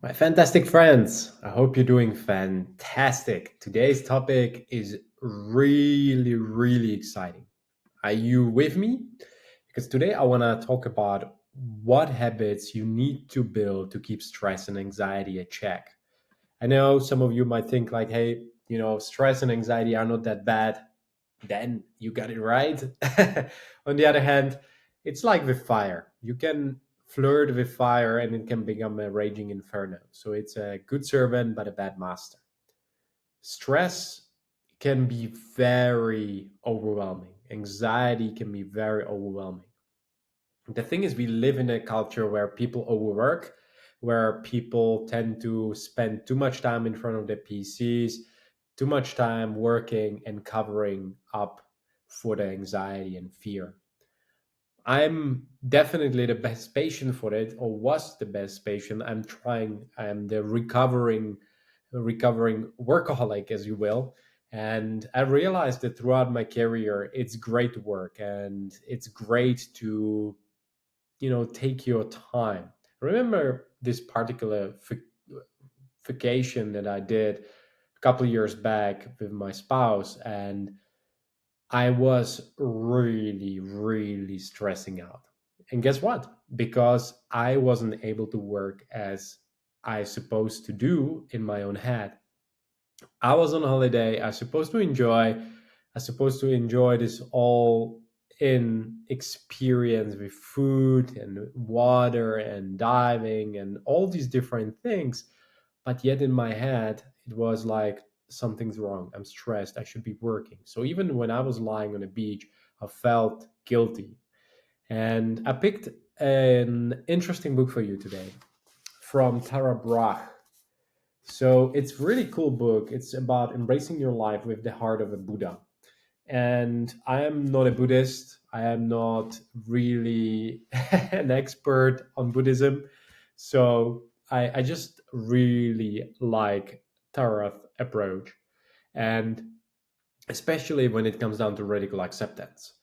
My fantastic friends, I hope you're doing fantastic. Today's topic is really, really exciting. Are you with me? Because today I want to talk about what habits you need to build to keep stress and anxiety at check. I know some of you might think, like, hey, stress and anxiety are not that bad. Then you got it right. On the other hand, it's like with fire. You can flirt with fire and it can become a raging inferno. So it's a good servant, but a bad master. Stress can be very overwhelming, anxiety can be very overwhelming. The thing is, we live in a culture where people overwork, where people tend to spend too much time in front of their PCs, too much time working and covering up for the anxiety and fear. I'm definitely the best patient for it, or was the best patient. I'm the recovering workaholic, as you will. And I realized that throughout my career, it's great work and it's great to take your time. I remember this particular vacation that I did a couple of years back with my spouse, and I was really, really stressing out. And guess what? Because I wasn't able to work as I supposed to do in my own head. I was on holiday. I supposed to enjoy this all in experience with food and water and diving and all these different things. But yet in my head, it was like something's wrong. I'm stressed. I should be working. So even when I was lying on a beach, I felt guilty. And I picked an interesting book for you today from Tara Brach. So it's really cool book. It's about embracing your life with the heart of a Buddha. And I am not a Buddhist. I am not really an expert on Buddhism. So I just really like Tara's approach. And especially when it comes down to radical acceptance.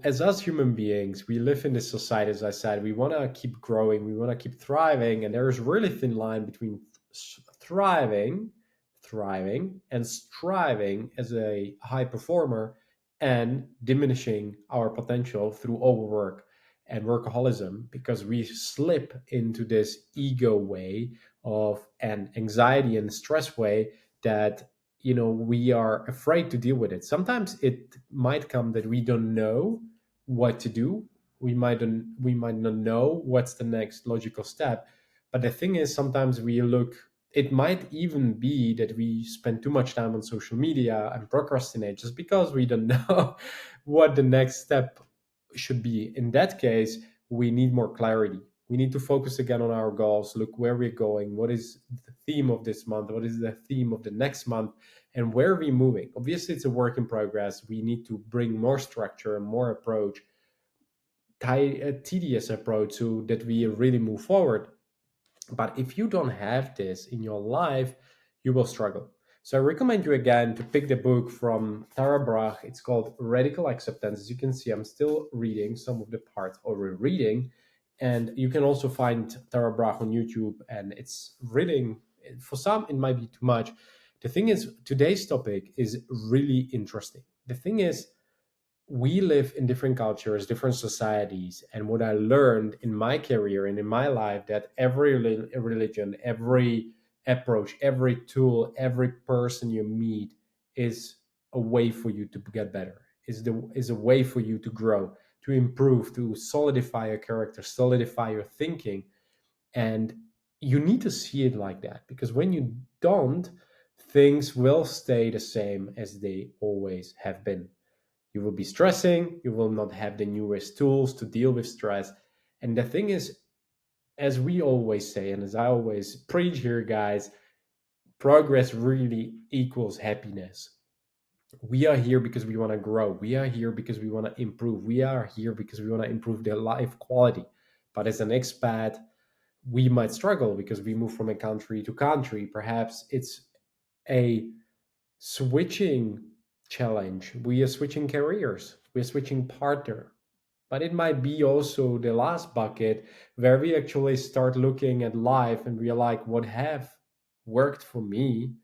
As us human beings, we live in this society, as I said, we want to keep growing, we want to keep thriving, and there's a really thin line between thriving, and striving as a high performer and diminishing our potential through overwork and workaholism because we slip into this ego way of an anxiety and stress way that we are afraid to deal with it. Sometimes it might come that we don't know what to do. We might not know what's the next logical step. But the thing is, sometimes we look, it might even be that we spend too much time on social media and procrastinate just because we don't know what the next step should be. In that case, we need more clarity. We need to focus again on our goals, look where we're going, what is the theme of this month, what is the theme of the next month, and where are we moving. Obviously, it's a work in progress. We need to bring more structure and more approach, a tedious approach, so that we really move forward. But if you don't have this in your life, you will struggle. So I recommend you again to pick the book from Tara Brach. It's called Radical Acceptance. As you can see, I'm still reading some of the parts, or rereading. And you can also find Tara Brach on YouTube. And it's reading, for some, it might be too much. The thing is, today's topic is really interesting. The thing is, we live in different cultures, different societies, and what I learned in my career and in my life, that every religion, every approach, every tool, every person you meet is a way for you to get better. Is a way for you to grow, to improve, to solidify your character, solidify your thinking, and you need to see it like that, because when you don't, things will stay the same as they always have been. You will be stressing, you will not have the newest tools to deal with stress. And the thing is, as we always say, and as I always preach here, guys, progress really equals happiness. We are here because we want to grow. We are here because we want to improve. We are here because we want to improve their life quality. But as an expat, we might struggle because we move from a country to country. Perhaps it's a switching challenge. We are switching careers. We are switching partner. But it might be also the last bucket where we actually start looking at life and we're like, what have worked for me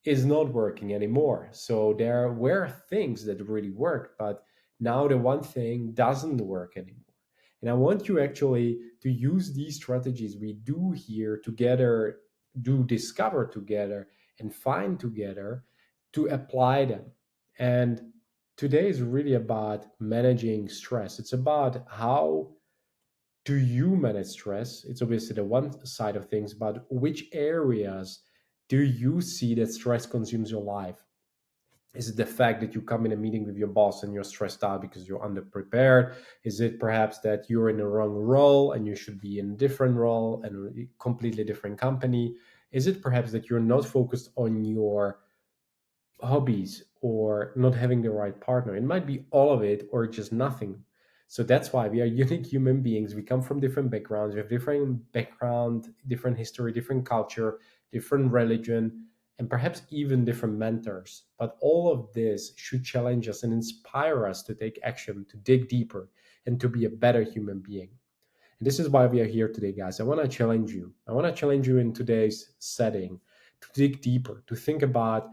is not working anymore. So there were things that really worked, but now the one thing doesn't work anymore. And I want you actually to use these strategies we do here together, do discover together, and find together to apply them. And today is really about managing stress. It's about how do you manage stress? It's obviously the one side of things, but which areas do you see that stress consumes your life? Is it the fact that you come in a meeting with your boss and you're stressed out because you're underprepared? Is it perhaps that you're in the wrong role and you should be in a different role and a completely different company? Is it perhaps that you're not focused on your hobbies or not having the right partner? It might be all of it or just nothing. So that's why we are unique human beings. We come from different backgrounds. We have different background, different history, different culture, different religion, and perhaps even different mentors. But all of this should challenge us and inspire us to take action, to dig deeper, and to be a better human being. And this is why we are here today, guys. I want to challenge you. I want to challenge you in today's setting to dig deeper, to think about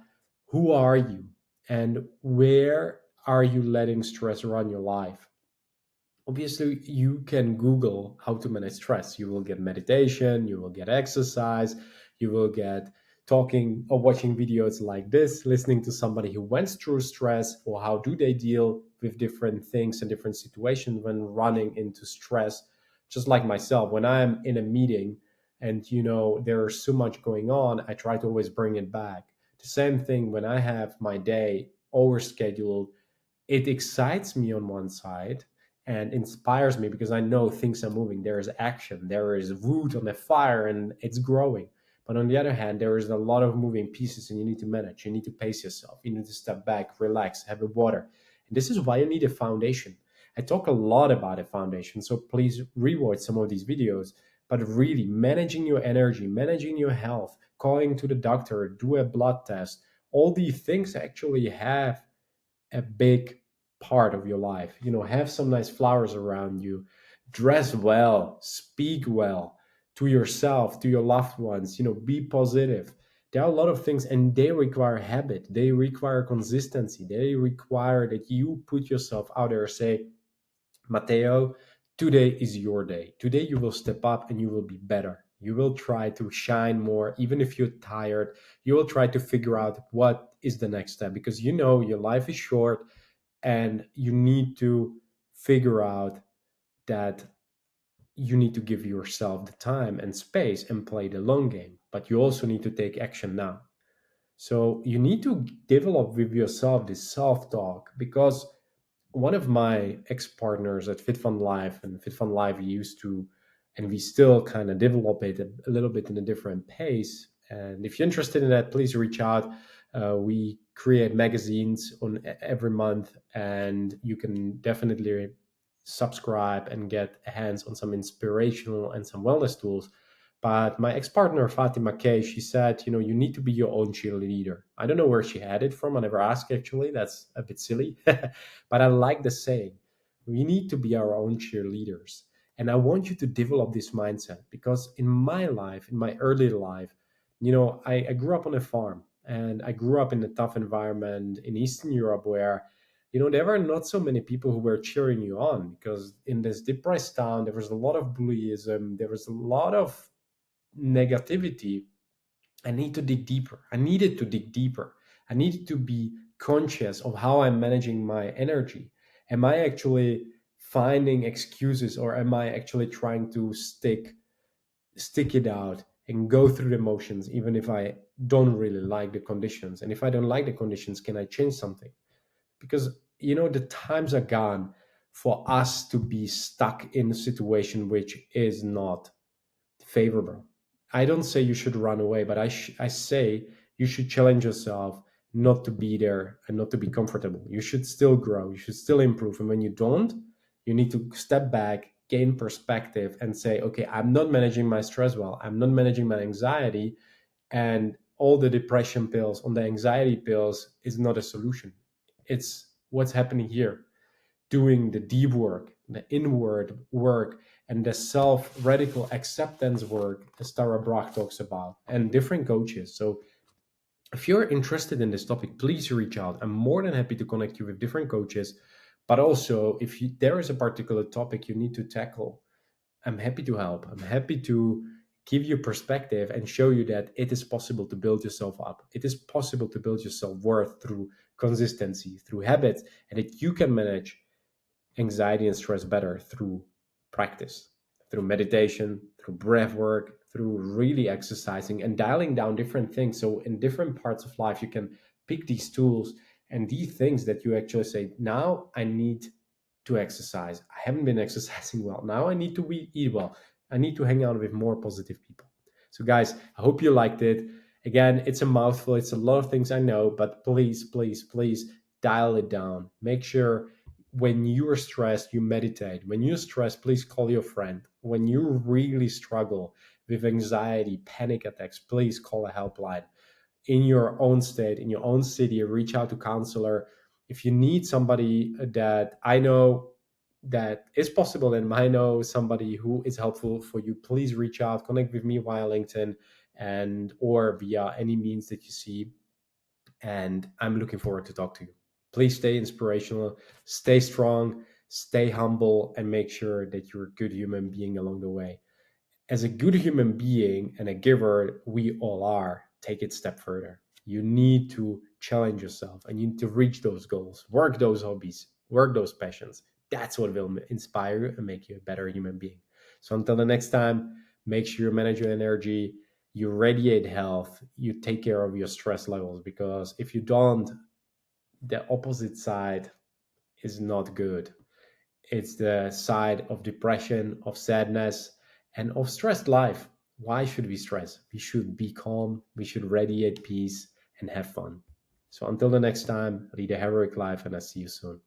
who are you and where are you letting stress run your life. Obviously, you can Google how to manage stress. You will get meditation, you will get exercise, you will get talking or watching videos like this, listening to somebody who went through stress or how do they deal with different things and different situations when running into stress. Just like myself, when I'm in a meeting and there's so much going on, I try to always bring it back. The same thing when I have my day overscheduled, it excites me on one side and inspires me because I know things are moving. There is action, there is wood on the fire, and it's growing. But on the other hand, there is a lot of moving pieces, and you need to manage. You need to pace yourself. You need to step back, relax, have a water. And this is why you need a foundation. I talk a lot about a foundation, so please rewatch some of these videos. But really, managing your energy, managing your health, calling to the doctor, do a blood test, all these things actually have a big part of your life. Have some nice flowers around you, dress well, speak well to yourself, to your loved ones, be positive. There are a lot of things, and they require habit, they require consistency, they require that you put yourself out there, say, Matteo, today is your day. Today you will step up and you will be better. You will try to shine more, even if you're tired. You will try to figure out what is the next step because your life is short and you need to figure out that you need to give yourself the time and space and play the long game. But you also need to take action now. So you need to develop with yourself this self talk because one of my ex partners at FitFun Live and FitFun Live we used to, and we still kind of develop it a little bit in a different pace. And if you're interested in that, please reach out. We create magazines on every month, and you can definitely subscribe and get hands on some inspirational and some wellness tools. But my ex-partner Fatima K, she said, you need to be your own cheerleader. I don't know where she had it from. I never asked actually. That's a bit silly. But I like the saying. We need to be our own cheerleaders. And I want you to develop this mindset because in my life, in my early life, I grew up on a farm and I grew up in a tough environment in Eastern Europe where there were not so many people who were cheering you on because in this depressed town, there was a lot of bullyism, there was a lot of negativity. I need to dig deeper. I needed to dig deeper. I needed to be conscious of how I'm managing my energy. Am I actually finding excuses or am I actually trying to stick it out and go through the motions even if I don't really like the conditions? And if I don't like the conditions, can I change something? Because the times are gone for us to be stuck in a situation which is not favorable. I don't say you should run away, but I say you should challenge yourself not to be there and not to be comfortable. You should still grow, you should still improve. And when you don't, you need to step back, gain perspective, and say, okay, I'm not managing my stress well, I'm not managing my anxiety, and all the depression pills on the anxiety pills is not a solution. It's what's happening here, doing the deep work, the inward work, and the self radical acceptance work as Tara Brach talks about, and different coaches. So if you're interested in this topic, please reach out. I'm more than happy to connect you with different coaches. But also, if there is a particular topic you need to tackle, I'm happy to help. I'm happy to give you perspective and show you that it is possible to build yourself up. It is possible to build your self worth through consistency, through habits, and that you can manage anxiety and stress better through practice, through meditation, through breath work, through really exercising and dialing down different things. So, in different parts of life, you can pick these tools and these things that you actually say, now I need to exercise. I haven't been exercising well. Now I need to eat well. I need to hang out with more positive people. So, guys, I hope you liked it. Again, it's a mouthful. It's a lot of things I know, but please, please, please dial it down. Make sure when you are stressed, you meditate. When you're stressed, please call your friend. When you really struggle with anxiety, panic attacks, please call a helpline in your own state, in your own city. Reach out to counselor. If you need somebody that I know that is possible and I know somebody who is helpful for you, please reach out, connect with me via LinkedIn and or via any means that you see. And I'm looking forward to talk to you. Please stay inspirational, stay strong, stay humble, and make sure that you're a good human being along the way. As a good human being and a giver, we all are, take it a step further. You need to challenge yourself and you need to reach those goals, work those hobbies, work those passions. That's what will inspire you and make you a better human being. So until the next time, make sure you manage your energy, you radiate health, you take care of your stress levels, because if you don't, the opposite side is not good. It's the side of depression, of sadness, and of stressed life. Why should we stress? We should be calm, we should radiate peace and have fun. So until the next time, lead a heroic life, and I'll see you soon.